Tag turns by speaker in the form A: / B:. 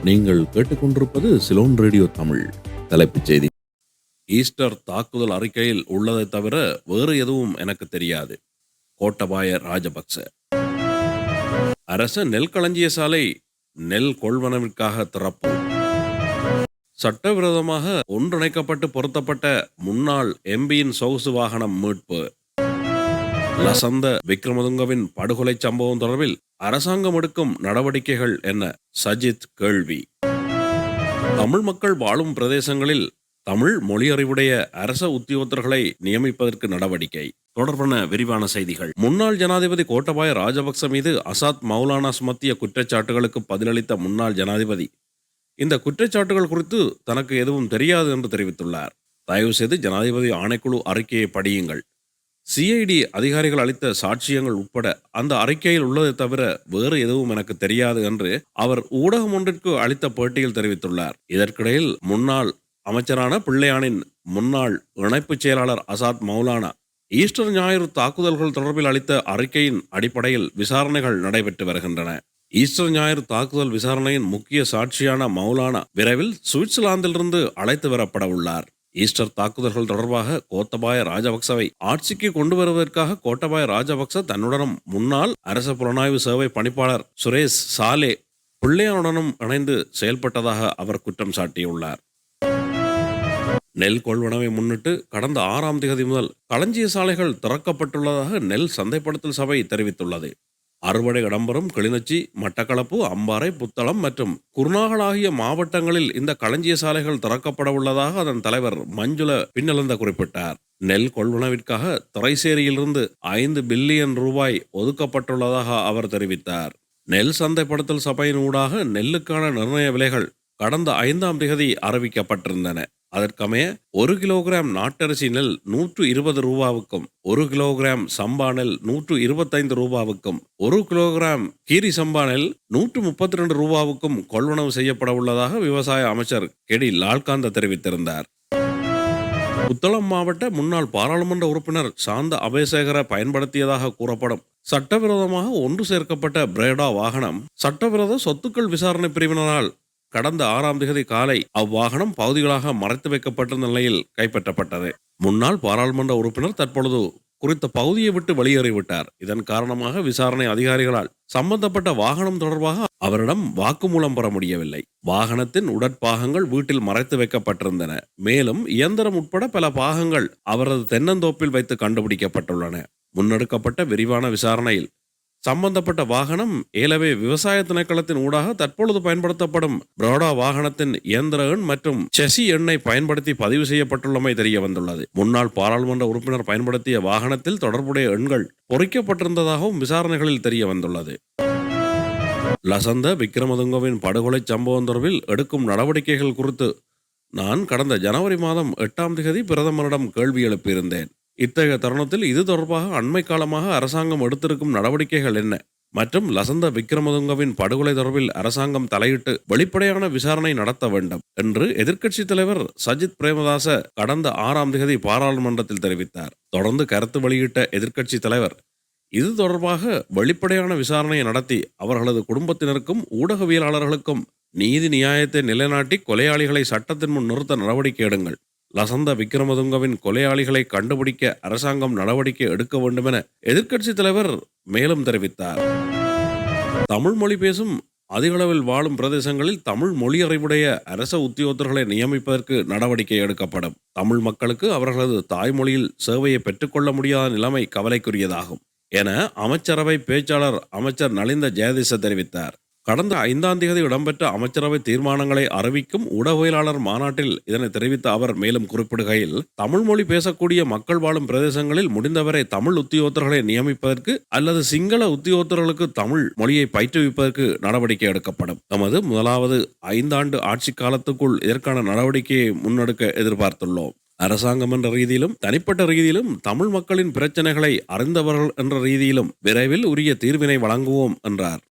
A: நீங்கள் கேட்டுக்கொண்டிருப்பது சிலோன் ரேடியோ தமிழ். தலைப்புச் செய்தி. ஈஸ்டர் தாக்குதல் அறிக்கையில் உள்ளதை தவிர வேறு எதுவும் எனக்கு தெரியாது. கோட்டபாய ராஜபக்ச. அரச நெல் களஞ்சிய சாலை நெல் கொள்வனவிற்காக திறப்பு. சட்டவிரோதமாக ஒன்றிணைக்கப்பட்டு பொருத்தப்பட்ட முன்னாள் எம்பியின் சொகுசு வாகனம் மீட்பு. லசந்த விக்ரமதுங்கவின் படுகொலை சம்பவம் தொடர்பில் அரசாங்கம் எடுக்கும் நடவடிக்கைகள் என்ன? சஜித் கேள்வி. தமிழ் மக்கள் வாழும் பிரதேசங்களில் தமிழ் மொழியறிவுடைய அரச உத்தியோகத்தர்களை நியமிப்பதற்கு நடவடிக்கை. தொடர்பான விரிவான செய்திகள். முன்னாள் ஜனாதிபதி கோட்டபாய ராஜபக்ச மீது அசாத் மௌலானா சுமத்திய குற்றச்சாட்டுகளுக்கு பதிலளித்த முன்னாள் ஜனாதிபதி இந்த குற்றச்சாட்டுகள் குறித்து தனக்கு எதுவும் தெரியாது என்று தெரிவித்துள்ளார். தயவு செய்து ஜனாதிபதி ஆணைக்குழு அறிக்கையை படியுங்கள். சிஐடி அதிகாரிகள் அளித்த சாட்சியங்கள் உட்பட அந்த அறிக்கையில் உள்ளதை தவிர வேறு எதுவும் எனக்கு தெரியாது என்று அவர் ஊடகம் ஒன்றிற்கு அளித்த பேட்டியில் தெரிவித்துள்ளார். இதற்கிடையில் முன்னாள் அமைச்சரான பிள்ளையானின் முன்னாள் இணைப்புச் செயலாளர் அசாத் மௌலானா ஈஸ்டர் ஞாயிறு தாக்குதல்கள் தொடர்பில் அளித்த அறிக்கையின் அடிப்படையில் விசாரணைகள் நடைபெற்று வருகின்றன. ஈஸ்டர் ஞாயிறு தாக்குதல் விசாரணையின் முக்கிய சாட்சியான மௌலானா விரைவில் சுவிட்சர்லாந்திலிருந்து அழைத்து வரப்பட உள்ளார். ஈஸ்டர் தாக்குதல்கள் தொடர்பாக கோத்தபாய ராஜபக்சவை ஆட்சிக்கு கொண்டு வருவதற்காக கோட்டபாய ராஜபக்ச தன்னுடனும் முன்னாள் அரச புலனாய்வு சேவை பணிப்பாளர் சுரேஷ் சாலே பிள்ளையானுடனும் இணைந்து செயல்பட்டதாக அவர் குற்றம் சாட்டியுள்ளார். நெல் கொள்வனவை முன்னிட்டு கடந்த 6ஆம் தேதி முதல் களஞ்சிய சாலைகள் திறக்கப்பட்டுள்ளதாக நெல் சந்தைப்படுத்தல் சபை தெரிவித்துள்ளது. அறுவடை இடம்பெறும் கிளிநொச்சி, மட்டக்களப்பு, அம்பாறை, புத்தளம் மற்றும் குருநாகல் ஆகிய மாவட்டங்களில் இந்த களஞ்சிய சாலைகள் திறக்கப்பட உள்ளதாக அதன் தலைவர் மஞ்சுள பின்னலந்த குறிப்பிட்டார். நெல் கொள்வனவிற்காக திரைசேரியிலிருந்து 5 பில்லியன் ரூபாய் ஒதுக்கப்பட்டுள்ளதாக அவர் தெரிவித்தார். நெல் சந்தைப்படுத்தல் சபையின் ஊடாக நெல்லுக்கான நிர்ணய விலைகள் கடந்த 5ஆம் தேதி அறிவிக்கப்பட்டிருந்தன. அதற்கமைய 1 கிலோகிராம் நாட்டரிசி நெல் 120 ரூபாவுக்கும், 1 கிலோகிராம் சம்பா நெல் 125 ரூபாவுக்கும், 1 கிலோகிராம் கீரி சம்பா நெல் 132 ரூபாவுக்கும் கொள்வனவு செய்யப்பட உள்ளதாக விவசாய அமைச்சர் கெடி லால்காந்த தெரிவித்திருந்தார். புத்தளம் மாவட்ட முன்னாள் பாராளுமன்ற உறுப்பினர் சாந்த அபேசேகர பயன்படுத்தியதாக கூறப்படும் சட்டவிரோதமாக ஒன்று சேர்க்கப்பட்ட பிரேடா வாகனம் சட்டவிரோத சொத்துக்கள் விசாரணை பிரிவினரால் கடந்த 6ஆம் தேதி காலை அவ்வாகனம் பகுதிகளாக மறைத்து வைக்கப்பட்டிருந்த நிலையில் கைப்பற்றப்பட்டது. முன்னாள் பாராளுமன்ற உறுப்பினர் தற்பொழுது குறித்த பகுதியை விட்டு வெளியேறிவிட்டார். இதன் காரணமாக விசாரணை அதிகாரிகளால் சம்பந்தப்பட்ட வாகனம் தொடர்பாக அவரிடம் வாக்குமூலம் பெற முடியவில்லை. வாகனத்தின் உடற்பாகங்கள் வீட்டில் மறைத்து வைக்கப்பட்டிருந்தன. மேலும் இயந்திரம் உட்பட பல பாகங்கள் அவரது தென்னந்தோப்பில் வைத்து கண்டுபிடிக்கப்பட்டுள்ளன. முன்னெடுக்கப்பட்ட விரிவான விசாரணையில் சம்பந்தப்பட்ட வாகனம் ஏலவே விவசாய திணைக்களத்தின் ஊடாக தற்பொழுது பயன்படுத்தப்படும் புரோடா வாகனத்தின் இயந்திர எண் மற்றும் செசி எண்ணை பயன்படுத்தி பதிவு செய்யப்பட்டுள்ளமை தெரிய வந்துள்ளது. முன்னாள் பாராளுமன்ற உறுப்பினர் பயன்படுத்திய வாகனத்தில் தொடர்புடைய எண்கள் பொறிக்கப்பட்டிருந்ததாகவும் விசாரணைகளில் தெரிய வந்துள்ளது. லசந்த விக்ரமதுங்கவின் படுகொலை சம்பவம் தொடர்பில் எடுக்கும் நடவடிக்கைகள் குறித்து நான் கடந்த ஜனவரி மாதம் 8ஆம் தேதி பிரதமரிடம் கேள்வி எழுப்பியிருந்தேன். இத்தகைய தருணத்தில் இது தொடர்பாக அண்மை காலமாக அரசாங்கம் எடுத்திருக்கும் நடவடிக்கைகள் என்ன மற்றும் லசந்த விக்ரமதுங்கவின் படுகொலை தொடர்பில் அரசாங்கம் தலையிட்டு வெளிப்படையான விசாரணை நடத்த வேண்டும் என்று எதிர்க்கட்சி தலைவர் சஜித் பிரேமதாச கடந்த 6ஆம் தேதி பாராளுமன்றத்தில் தெரிவித்தார். தொடர்ந்து கருத்து வெளியிட்ட எதிர்க்கட்சி தலைவர் இது தொடர்பாக வெளிப்படையான விசாரணையை நடத்தி அவர்களது குடும்பத்தினருக்கும் ஊடகவியலாளர்களுக்கும் நீதி நியாயத்தை நிலைநாட்டி கொலையாளிகளை சட்டத்தின் முன் நிறுத்த நடவடிக்கை எடுங்கள். லசந்த விக்ரமதுங்கவின் கொலையாளிகளை கண்டுபிடிக்க அரசாங்கம் நடவடிக்கை எடுக்க வேண்டும் என எதிர்க்கட்சி தலைவர் மேலும் தெரிவித்தார். தமிழ் மொழி பேசும் அதிகளவில் வாழும் பிரதேசங்களில் தமிழ் மொழி அறிவுடைய அரச உத்தியோகத்தர்களை நியமிப்பதற்கு நடவடிக்கை எடுக்கப்படும். தமிழ் மக்களுக்கு அவர்களது தாய்மொழியில் சேவையை பெற்றுக்கொள்ள முடியாத நிலைமை கவலைக்குரியதாகும் என அமைச்சரவை பேச்சாளர் அமைச்சர் நலிந்த ஜெயதிச தெரிவித்தார். கடந்த 5ஆம் தேதி இடம்பெற்ற அமைச்சரவை தீர்மானங்களை அறிவிக்கும் ஊடகவியலாளர் மாநாட்டில் இதனை தெரிவித்த அவர் மேலும் குறிப்பிடுகையில் தமிழ் மொழி பேசக்கூடிய மக்கள் வாழும் பிரதேசங்களில் முடிந்தவரை தமிழ் உத்தியோகத்தர்களை நியமிப்பதற்கு அல்லது சிங்கள உத்தியோகத்தர்களுக்கு தமிழ் மொழியை பயிற்றுவிப்பதற்கு நடவடிக்கை எடுக்கப்படும். நமது முதலாவது 5 ஆண்டு ஆட்சி காலத்துக்குள் இதற்கான நடவடிக்கையை முன்னெடுக்க எதிர்பார்த்துள்ளோம். அரசாங்கம் என்ற ரீதியிலும் தனிப்பட்ட ரீதியிலும் தமிழ் மக்களின் பிரச்சனைகளை அறிந்தவர்கள் என்ற ரீதியிலும் விரைவில் உரிய தீர்வினை வழங்குவோம் என்றார்.